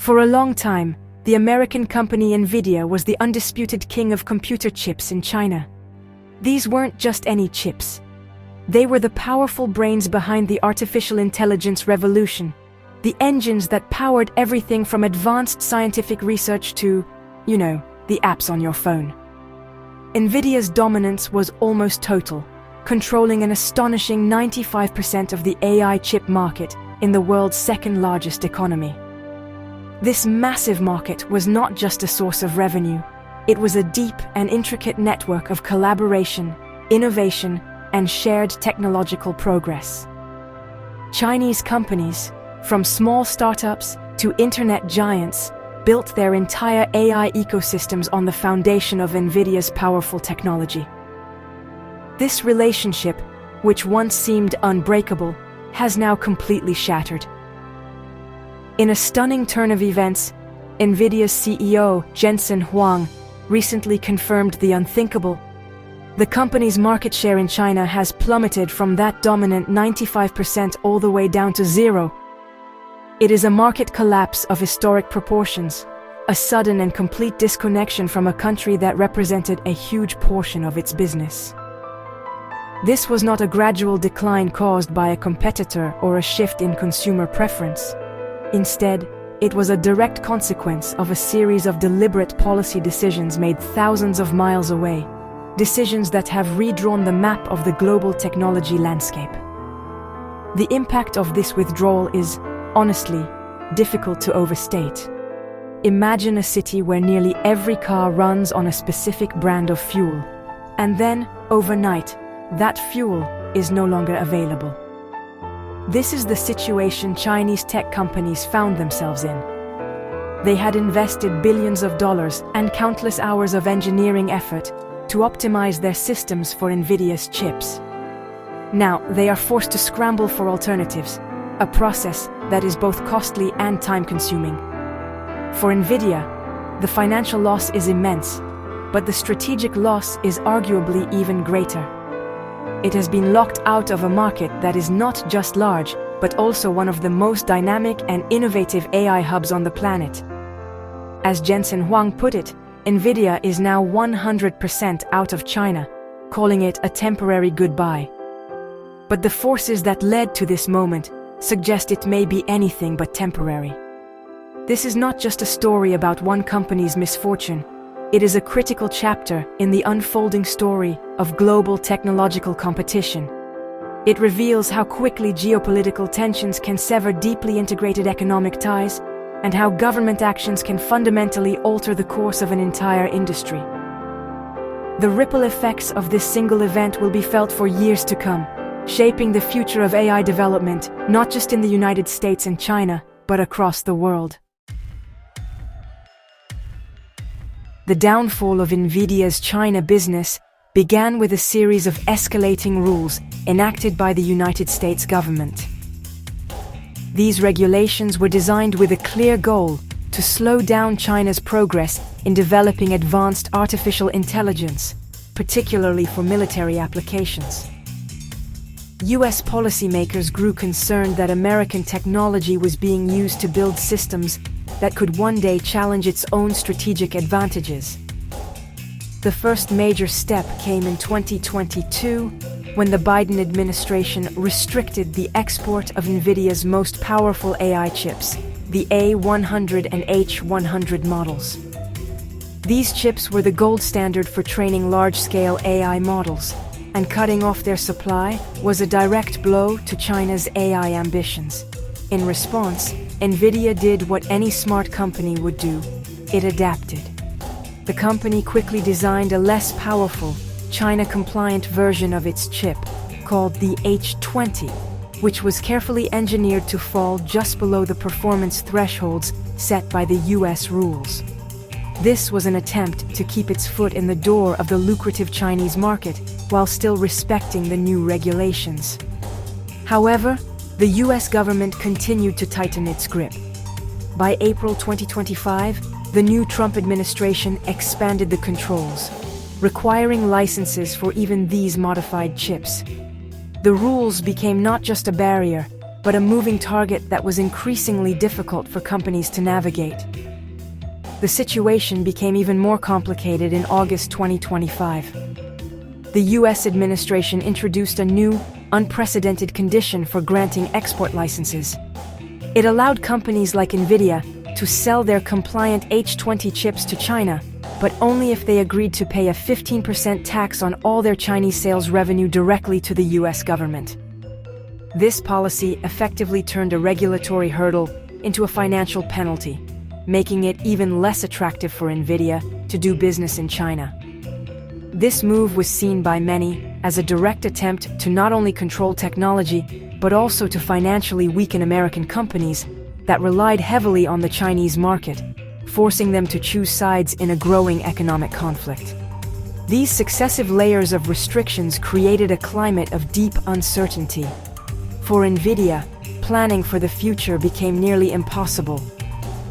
For a long time, the American company Nvidia was the undisputed king of computer chips in China. These weren't just any chips. They were the powerful brains behind the artificial intelligence revolution, the engines that powered everything from advanced scientific research to, the apps on your phone. Nvidia's dominance was almost total, controlling an astonishing 95% of the AI chip market in the world's second-largest economy. This massive market was not just a source of revenue, it was a deep and intricate network of collaboration, innovation, and shared technological progress. Chinese companies, from small startups to internet giants, built their entire AI ecosystems on the foundation of Nvidia's powerful technology. This relationship, which once seemed unbreakable, has now completely shattered. In a stunning turn of events, Nvidia's CEO, Jensen Huang, recently confirmed the unthinkable. The company's market share in China has plummeted from that dominant 95% all the way down to zero. It is a market collapse of historic proportions, a sudden and complete disconnection from a country that represented a huge portion of its business. This was not a gradual decline caused by a competitor or a shift in consumer preference. Instead, it was a direct consequence of a series of deliberate policy decisions made thousands of miles away, decisions that have redrawn the map of the global technology landscape. The impact of this withdrawal is, honestly, difficult to overstate. Imagine a city where nearly every car runs on a specific brand of fuel, and then, overnight, that fuel is no longer available. This is the situation Chinese tech companies found themselves in. They had invested billions of dollars and countless hours of engineering effort to optimize their systems for Nvidia's chips. Now, they are forced to scramble for alternatives, a process that is both costly and time-consuming. For Nvidia, the financial loss is immense, but the strategic loss is arguably even greater. It has been locked out of a market that is not just large, but also one of the most dynamic and innovative AI hubs on the planet. As Jensen Huang put it, Nvidia is now 100% out of China, calling it a temporary goodbye. But the forces that led to this moment suggest it may be anything but temporary. This is not just a story about one company's misfortune. It is a critical chapter in the unfolding story of global technological competition. It reveals how quickly geopolitical tensions can sever deeply integrated economic ties, and how government actions can fundamentally alter the course of an entire industry. The ripple effects of this single event will be felt for years to come, shaping the future of AI development, not just in the United States and China, but across the world. The downfall of Nvidia's China business began with a series of escalating rules enacted by the United States government. These regulations were designed with a clear goal to slow down China's progress in developing advanced artificial intelligence, particularly for military applications. US policymakers grew concerned that American technology was being used to build systems that could one day challenge its own strategic advantages. The first major step came in 2022, when the Biden administration restricted the export of Nvidia's most powerful AI chips, the A100 and H100 models. These chips were the gold standard for training large-scale AI models, and cutting off their supply was a direct blow to China's AI ambitions. In response, Nvidia did what any smart company would do: it adapted. The company quickly designed a less powerful, China-compliant version of its chip, called the H20, which was carefully engineered to fall just below the performance thresholds set by the US rules. This was an attempt to keep its foot in the door of the lucrative Chinese market while still respecting the new regulations. However, the US government continued to tighten its grip. By April 2025, the new Trump administration expanded the controls, requiring licenses for even these modified chips. The rules became not just a barrier, but a moving target that was increasingly difficult for companies to navigate. The situation became even more complicated in August 2025. The US administration introduced a new, unprecedented condition for granting export licenses. It allowed companies like Nvidia to sell their compliant H20 chips to China, but only if they agreed to pay a 15% tax on all their Chinese sales revenue directly to the US government. This policy effectively turned a regulatory hurdle into a financial penalty, making it even less attractive for Nvidia to do business in China. This move was seen by many as a direct attempt to not only control technology, but also to financially weaken American companies that relied heavily on the Chinese market, forcing them to choose sides in a growing economic conflict. These successive layers of restrictions created a climate of deep uncertainty. For Nvidia, planning for the future became nearly impossible.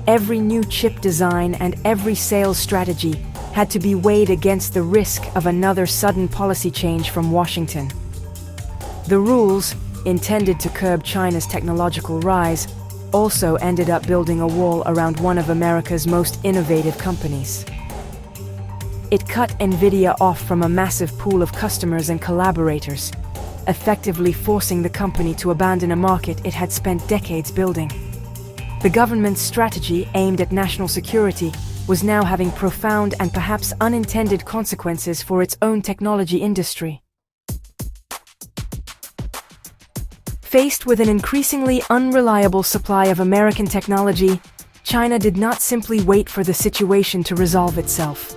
Every new chip design and every sales strategy had to be weighed against the risk of another sudden policy change from Washington. The rules, intended to curb China's technological rise, also ended up building a wall around one of America's most innovative companies. It cut Nvidia off from a massive pool of customers and collaborators, effectively forcing the company to abandon a market it had spent decades building. The government's strategy aimed at national security was now having profound and perhaps unintended consequences for its own technology industry. Faced with an increasingly unreliable supply of American technology, China did not simply wait for the situation to resolve itself.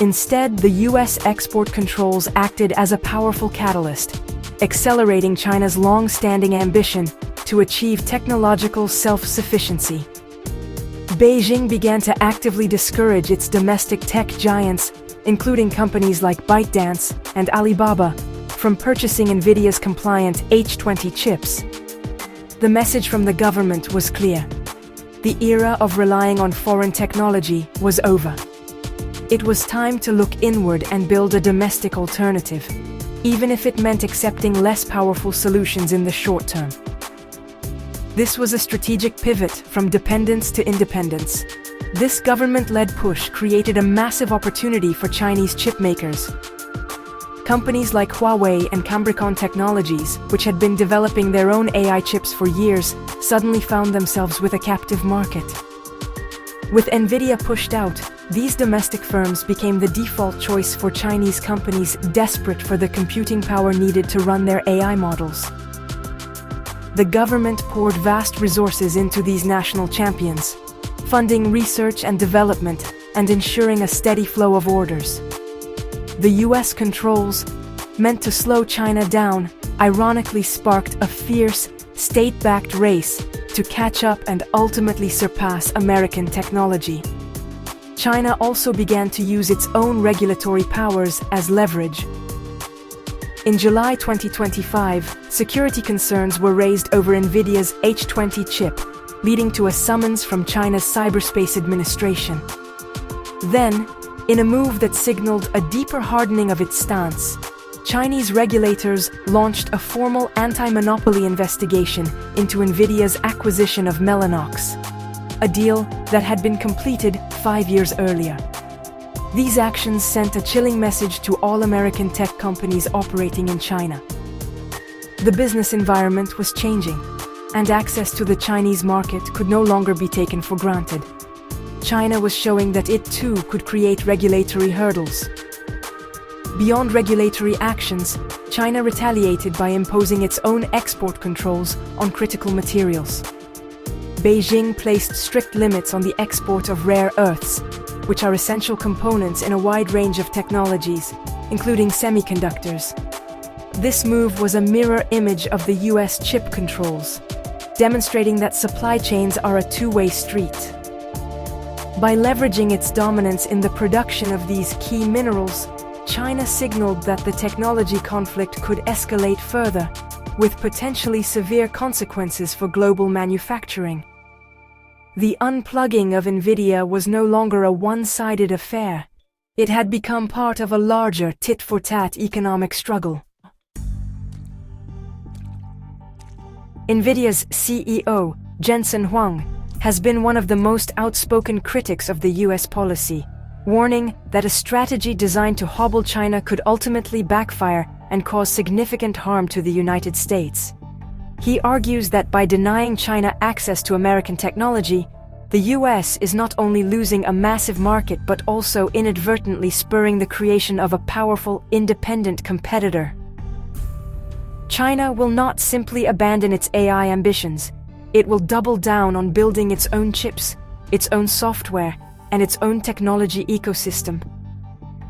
Instead, the US export controls acted as a powerful catalyst, accelerating China's long-standing ambition to achieve technological self-sufficiency. Beijing began to actively discourage its domestic tech giants, including companies like ByteDance and Alibaba, from purchasing Nvidia's compliant H20 chips. The message from the government was clear. The era of relying on foreign technology was over. It was time to look inward and build a domestic alternative, even if it meant accepting less powerful solutions in the short term. This was a strategic pivot from dependence to independence. This government-led push created a massive opportunity for Chinese chip makers. Companies like Huawei and Cambricon Technologies, which had been developing their own AI chips for years, suddenly found themselves with a captive market. With Nvidia pushed out, these domestic firms became the default choice for Chinese companies desperate for the computing power needed to run their AI models. The government poured vast resources into these national champions, funding research and development and ensuring a steady flow of orders. The US controls, meant to slow China down, ironically sparked a fierce, state-backed race to catch up and ultimately surpass American technology. China also began to use its own regulatory powers as leverage. In July 2025, security concerns were raised over Nvidia's H20 chip, leading to a summons from China's Cyberspace Administration. Then, in a move that signaled a deeper hardening of its stance, Chinese regulators launched a formal anti-monopoly investigation into Nvidia's acquisition of Mellanox, a deal that had been completed 5 years earlier. These actions sent a chilling message to all American tech companies operating in China. The business environment was changing, and access to the Chinese market could no longer be taken for granted. China was showing that it too could create regulatory hurdles. Beyond regulatory actions, China retaliated by imposing its own export controls on critical materials. Beijing placed strict limits on the export of rare earths, which are essential components in a wide range of technologies, including semiconductors. This move was a mirror image of the US chip controls, demonstrating that supply chains are a two-way street. By leveraging its dominance in the production of these key minerals, China signaled that the technology conflict could escalate further, with potentially severe consequences for global manufacturing. The unplugging of Nvidia was no longer a one-sided affair. It had become part of a larger tit-for-tat economic struggle. Nvidia's CEO, Jensen Huang, has been one of the most outspoken critics of the US policy, warning that a strategy designed to hobble China could ultimately backfire and cause significant harm to the United States. He argues that by denying China access to American technology, the US is not only losing a massive market but also inadvertently spurring the creation of a powerful, independent competitor. China will not simply abandon its AI ambitions. It will double down on building its own chips, its own software, and its own technology ecosystem.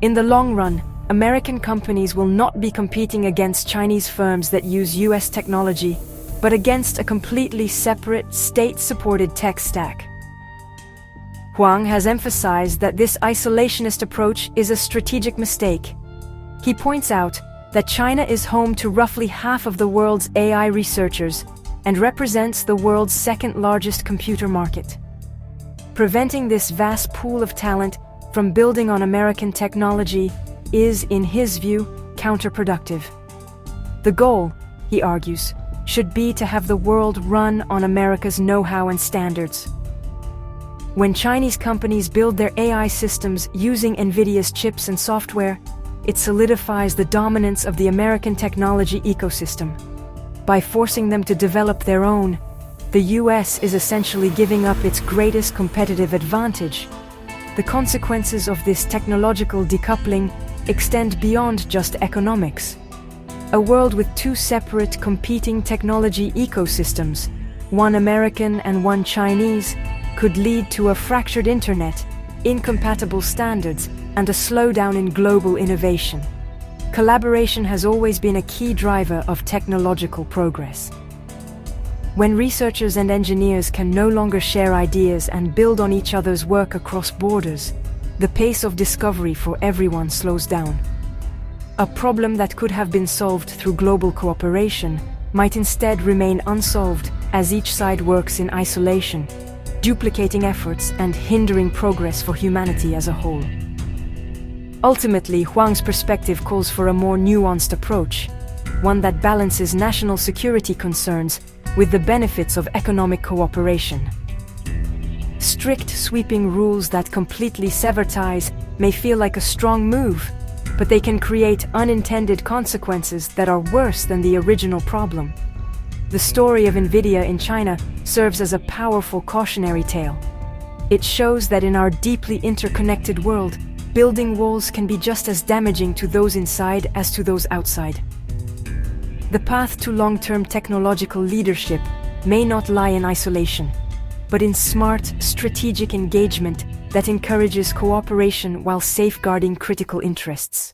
In the long run, American companies will not be competing against Chinese firms that use US technology, but against a completely separate, state-supported tech stack. Huang has emphasized that this isolationist approach is a strategic mistake. He points out that China is home to roughly half of the world's AI researchers and represents the world's second-largest computer market. Preventing this vast pool of talent from building on American technology is, in his view, counterproductive. The goal, he argues, should be to have the world run on America's know-how and standards. When Chinese companies build their AI systems using Nvidia's chips and software, it solidifies the dominance of the American technology ecosystem. By forcing them to develop their own, the US is essentially giving up its greatest competitive advantage. The consequences of this technological decoupling extend beyond just economics. A world with two separate, competing technology ecosystems, one American and one Chinese, could lead to a fractured internet, incompatible standards, and a slowdown in global innovation. Collaboration has always been a key driver of technological progress. When researchers and engineers can no longer share ideas and build on each other's work across borders, the pace of discovery for everyone slows down. A problem that could have been solved through global cooperation might instead remain unsolved as each side works in isolation, duplicating efforts and hindering progress for humanity as a whole. Ultimately, Huang's perspective calls for a more nuanced approach, one that balances national security concerns with the benefits of economic cooperation. Strict, sweeping rules that completely sever ties may feel like a strong move, but they can create unintended consequences that are worse than the original problem. The story of Nvidia in China serves as a powerful cautionary tale. It shows that in our deeply interconnected world, building walls can be just as damaging to those inside as to those outside. The path to long-term technological leadership may not lie in isolation, but in smart, strategic engagement that encourages cooperation while safeguarding critical interests.